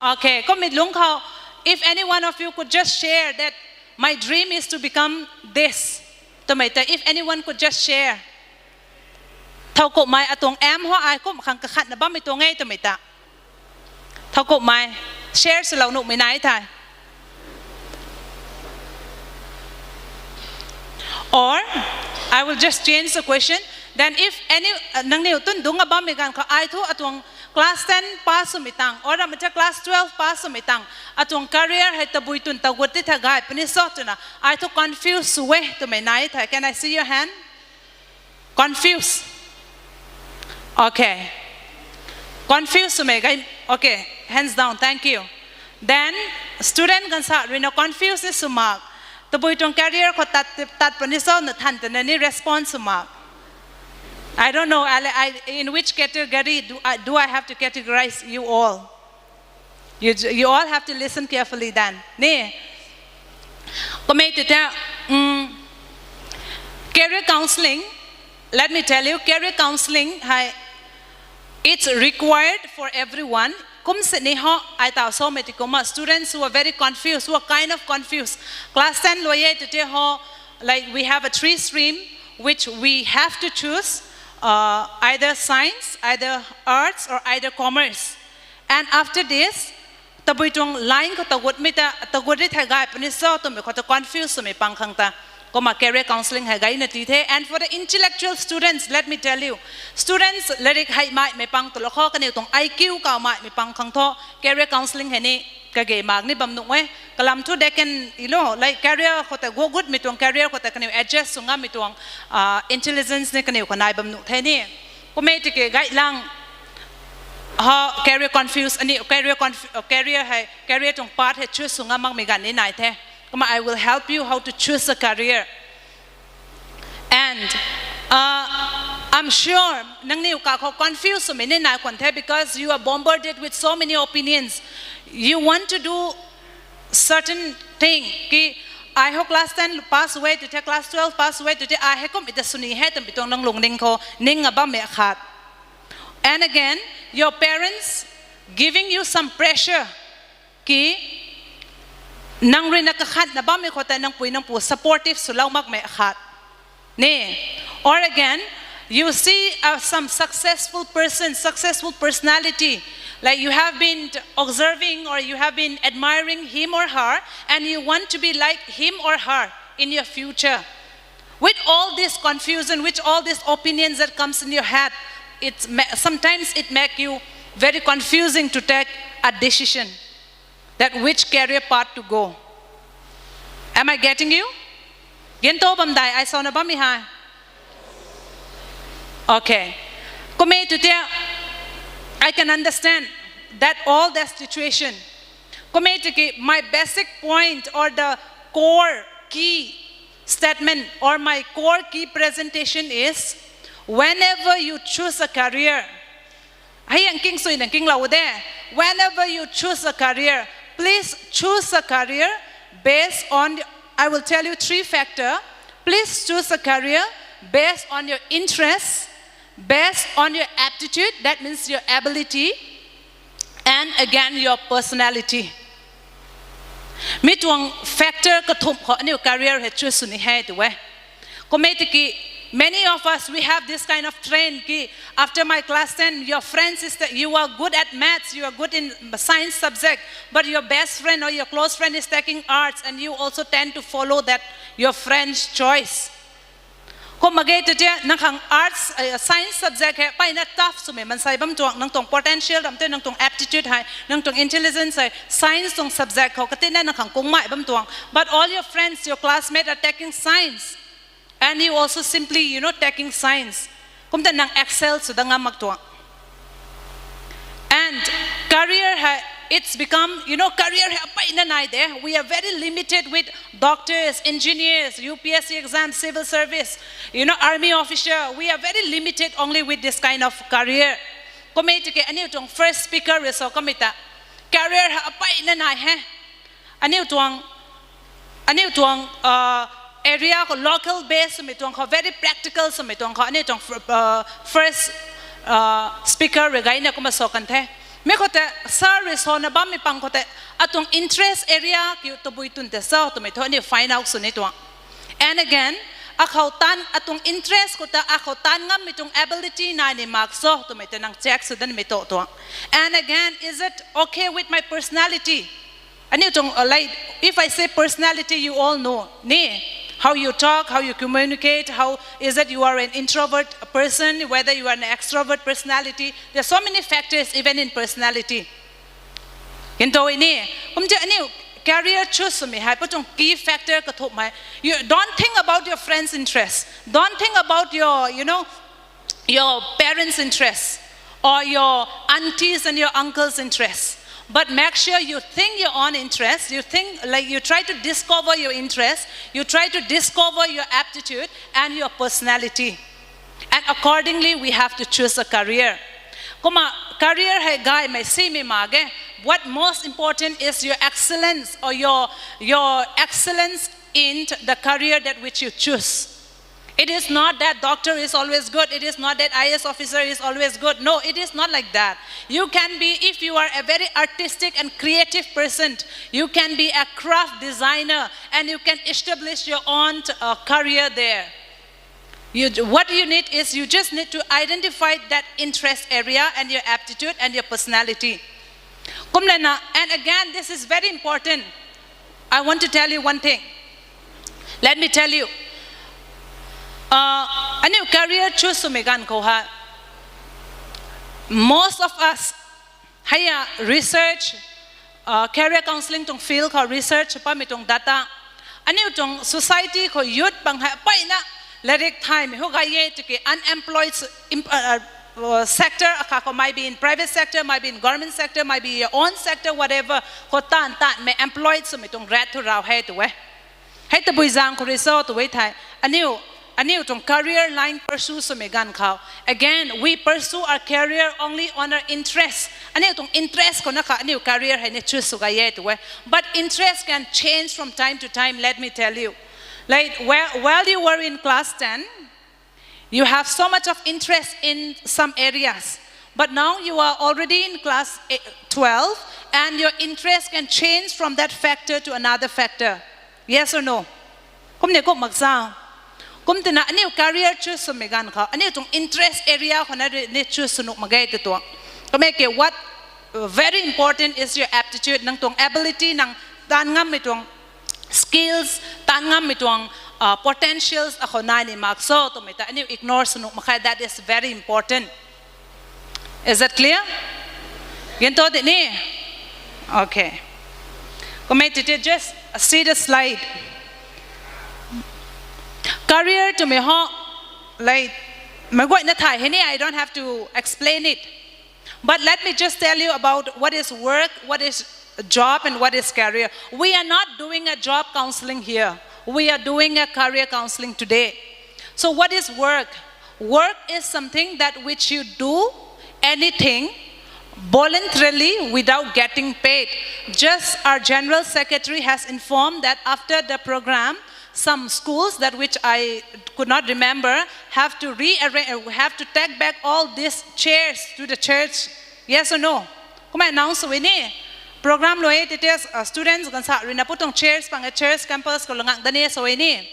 Okay, if any one of you could just share that my dream is to become this. If anyone could just share. Thao cục mai atong em hoa ai cũng khang khát na ba mi tuang ngay tụi mày ta. Thao cục mai share sự lâu nụ mày nãy thay. Or I will just change the question. Then if any nang niu tun dung ba mi gan ko ai thu atong class 10 pass sumitang or amacha class 12 pass sumitang atong career hai tabui tun taguti thagai pinisotuna I to confuse we to me nai thai. Can I see your hand? Confuse. Okay. Confuse to me gai. Okay, hands down. Thank you. Then student gansa rino confuse is sumak. Tabui tong career ko tat pinisot na than ni response sumak. I don't know in which category do I have to categorize you all. You all have to listen carefully then. Career counseling, let me tell you, career counseling, it's required for everyone. Students who are very confused, who are kind of confused. Class 10 like we have a 3 stream which we have to choose. Either science, either arts, or either commerce. And after this, tabuitong line ko tagut mita tagutit hagai paniso to me ko to confuse to me pangkangta ko ma career counseling hagai na tithe. And for the intellectual students, let me tell you, students lerik hai mai me pang to lokho kani tong IQ ka mai me pangkang to career counseling hani kage magni bamnu we kalam tu they can like career ko ta go good mitong career ko ta kani adjust sunga mitong intelligence ne kani ko nai bamnu thani ko me tike gai lang ha career confused ani career tong part he choose sunga mang me gan ni nai the kama I will help you how to choose a career. And I'm sure nang ni ka ko confused so many na konthe because you are bombarded with so many opinions. You want to do certain thing ki I ho class 10 pass away to take class 12 pass away to take I he kom ita suni he tam bitong nang lungning ko ning aba me khat. And again, your parents giving you some pressure ki nang rin nakakhat na ba me ko ta nang pui nang pu supportive sulaw mag me khat. Or again, you see some successful person, successful personality, like you have been observing or you have been admiring him or her, and you want to be like him or her in your future. With all this confusion, with all these opinions that comes in your head, sometimes it makes you very confusing to take a decision that which career path to go. Am I getting you? Gento bamdai I saw na bami ha. Okay. I can understand that all that situation. My basic point or the core key statement or my core key presentation is whenever you choose a career, whenever you choose a career, please choose a career based on, I will tell you 3 factors. Please choose a career based on your interests, based on your aptitude, that means your ability, and again your personality. Mitwang factor kathum ko ani career he choose ni hai to we. Kometiki many of us we have this kind of trend ki after my class 10 your friends is that you are good at maths, you are good in science subject, but your best friend or your close friend is taking arts and you also tend to follow that your friend's choice. Kung magaytete nang arts science subject hai pa ina tough so me man sai bam tuang nang tong potential dam te nang tong aptitude hai nang tong intelligence hai science tong subject ko katina nang kung mai bam tuang, but all your friends your classmates are taking science and you also simply taking science kum ta nang excel so danga magtuang. And career hai it's become, career there. We are very limited with doctors, engineers, UPSC exam, civil service, army officer. We are very limited only with this kind of career. First speaker is career area local base very practical first speaker me kote service ho na ba mi pang kote atong interest area ki to buitun te sa to me to ni find out so nito. And again, akautan atong interest ko ta akautan ngam mitong ability na ni makso to me nang check so dan me to. And again, is it okay with my personality? Ani itong like if I say personality, you all know ni how you talk, how you communicate, how is it you are an introvert person, whether you are an extrovert personality. There are so many factors even in personality. Hinto ini kumje ani career choose me hai patong key factor ka thop mai. You don't think about your friends' interests. Don't think about your your parents' interests or your aunties and your uncles' interests. But make sure you think your own interests. You think like you try to discover your interests. You try to discover your aptitude and your personality. And accordingly, we have to choose a career. Kuma career hai guy may see me mage. What most important is your excellence or your excellence in the career that which you choose. It is not that doctor is always good. It is not that IS officer is always good. No, it is not like that. You can be, if you are a very artistic and creative person, you can be a craft designer and you can establish your own career there. What you need is you just need to identify that interest area and your aptitude and your personality. And again, this is very important. I want to tell you one thing. Let me tell you. A new career choose to megan koha. Most of us haya research, career counseling tong field ko research pa mitong data. A new tong society ko youth pang ha pa ina lerek time ho gaye to ke unemployed sector akako might be in private sector, might be in government sector, might be your own sector, whatever. Ko tan me employed so mitong rat to raw hey to we. Hey to buizang ko result to wait hai. A new career line pursue so megan kao. Again, we pursue our career only on our interests. A new interest ko naka new career hai ne choose so gaye to we. But interest can change from time to time. Let me tell you, like while you were in class 10, you have so much of interest in some areas. But now you are already in class 12, and your interest can change from that factor to another factor. Yes or no? Kum ne ko magsao. Kum tina ani career choose so megan ka. Ani tong interest area ko na ne choose sunuk magay to. Kumeke what very important is your aptitude nang tong ability nang tangam mitong skills, tangam mitong potentials ako na ni makso to mita ani ignore sunuk makay. That is very important. Is that clear? Gento di ni. Okay. Kumete just see the slide. Career to me ho like I don't have to explain it. But let me just tell you about what is work, what is job, and what is career. We are not doing a job counseling here. We are doing a career counseling today. So what is work? Work is something that which you do anything voluntarily without getting paid. Just our General Secretary has informed that after the program, some schools that which I could not remember have to have to take back all these chairs to the church. Yes or no? Kuma announce ini program lo it is students gansa rina putong chairs pang church campus ko langang dani so ini.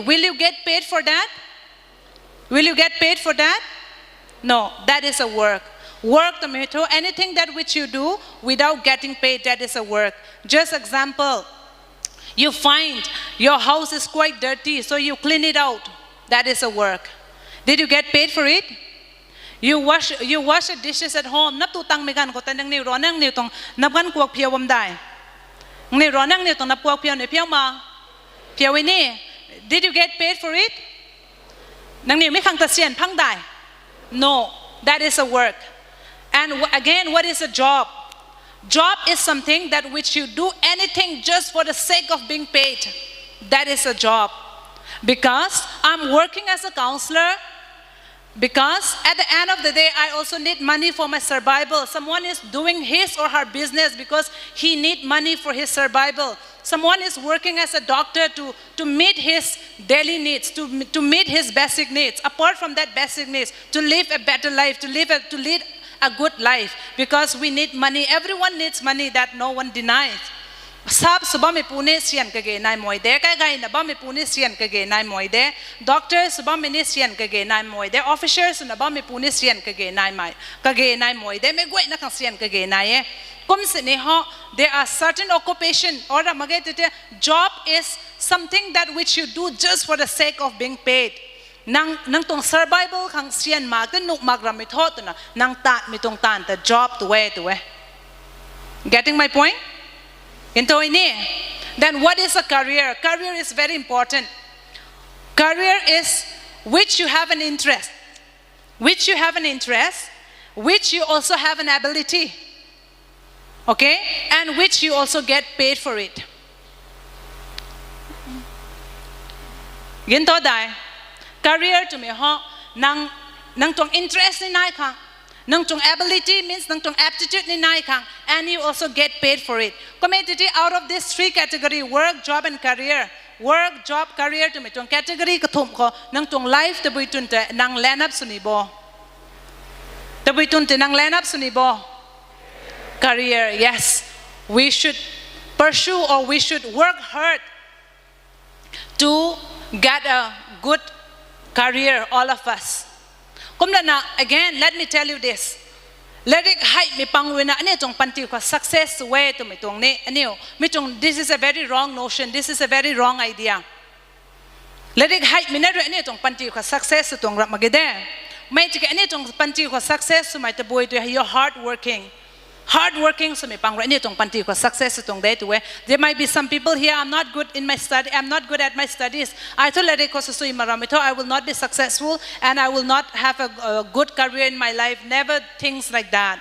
Will you get paid for that? Will you get paid for that? No, that is a work. Work to me too. Anything that which you do without getting paid, that is a work. Just example. You find your house is quite dirty, so you clean it out. That is a work. Did you get paid for it? You wash the dishes at home. Naputang megan ko tanang ni ronang ni tong naban kuak piawam dai. Ni ronang ni tong napuak piaw ni piaw ma. Piaw ini. Did you get paid for it? Nang ni mikang tasyan pang dai. No, that is a work. And again, what is a job? Job is something that which you do anything just for the sake of being paid. That is a job. Because I'm working as a counselor, because at the end of the day, I also need money for my survival. Someone is doing his or her business because he needs money for his survival. Someone is working as a doctor to meet his daily needs, to meet his basic needs. Apart from that basic needs, to live a better life, to lead a good life because we need money. Everyone needs money, that no one denies. Sab subami pune sian kage nai moide kai gai na bami pune sian kage nai moide doctors subami ni sian kage nai moide officers na bami pune sian kage nai moide me goi na kang sian kage nai e kum se ne ho there are certain occupation or magete job is something that which you do just for the sake of being paid nang tong survival kang sian mag the nuk magram mi thot na nang ta mi tong tan the job to we getting my point. Then what is a career? Career is very important. Career is which you have an interest, which you also have an ability, okay, and which you also get paid for it. Career to me nang tong interest ni nai kang. Nang tong ability means nang tong aptitude ni nai kang, and you also get paid for it. Community out of these three categories: work, job, and career. Work, job, career to me tong category kathum ko nang tong life te buitun te nang line up sunibo. Te buitun te nang line up sunibo. Career, yes, we should pursue or we should work hard to get a good career, all of us. Again, let me tell you this. Let it hype me pangwina ane tong panti ko success way to me tong ne anio me tong this is a very wrong notion, this is a very wrong idea. Let it hype me never ane tong panti ko success tong rak magede. May tika ane tong panti ko success may taboy to your hard working so me pang ane tong panti ko success tong day to we. There might be some people here, I'm not good in my study, I'm not good at my studies. I told let it ko so maramito, I will not be successful and I will not have a good career in my life. Never things like that.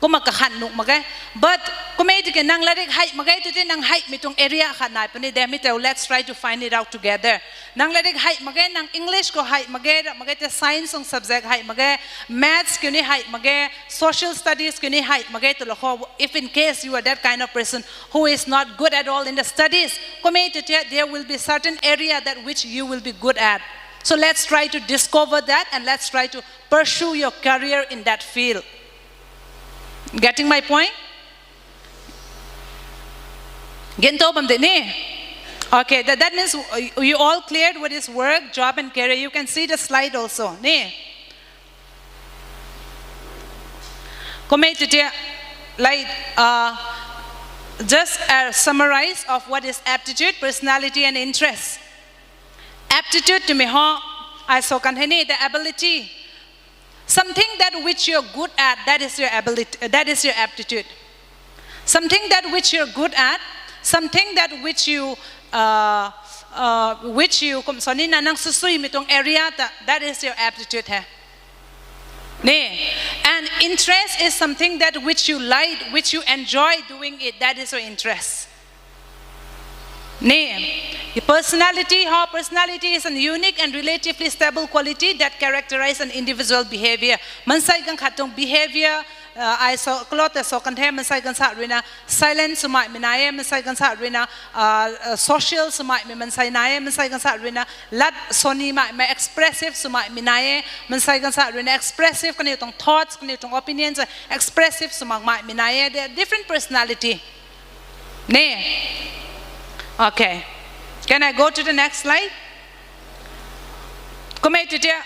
But kumaitik nang larik height magay tutin nang height mitong area kanay pani demito. Let's try to find it out together. Nang larik height magay nang English ko height magay te science ng subject height magay maths kuni height magay social studies kuni height magay to loko. If in case you are that kind of person who is not good at all in the studies, kumaitik there will be certain area that which you will be good at. So let's try to discover that and let's try to pursue your career in that field. Getting my point? Okay, that means you all cleared what is work, job, and career. You can see the slide also. Like just a summarize of what is aptitude, personality, and interest. Aptitude to me, I saw the ability. Something that which you're good at, that is your ability, that is your aptitude. Something that which you're good at, something that which you soni na nang susui mitong area, that is your aptitude. And interest is something that which you like, which you enjoy doing it, that is your interest. Your personality is a unique and relatively stable quality that characterizes an individual behavior. Mansai gang khatong behavior, I saw cloth so kanthe mansai gang sa rina silent sumai minaye mansai gang sa rina social sumai mansai naye mansai gang sa rina lat soni ma expressive sumai minaye mansai gang sa rina expressive kani tong thoughts kani tong opinions expressive sumai minaye. They are different personality. Okay, can I go to the next slide? Intelligence.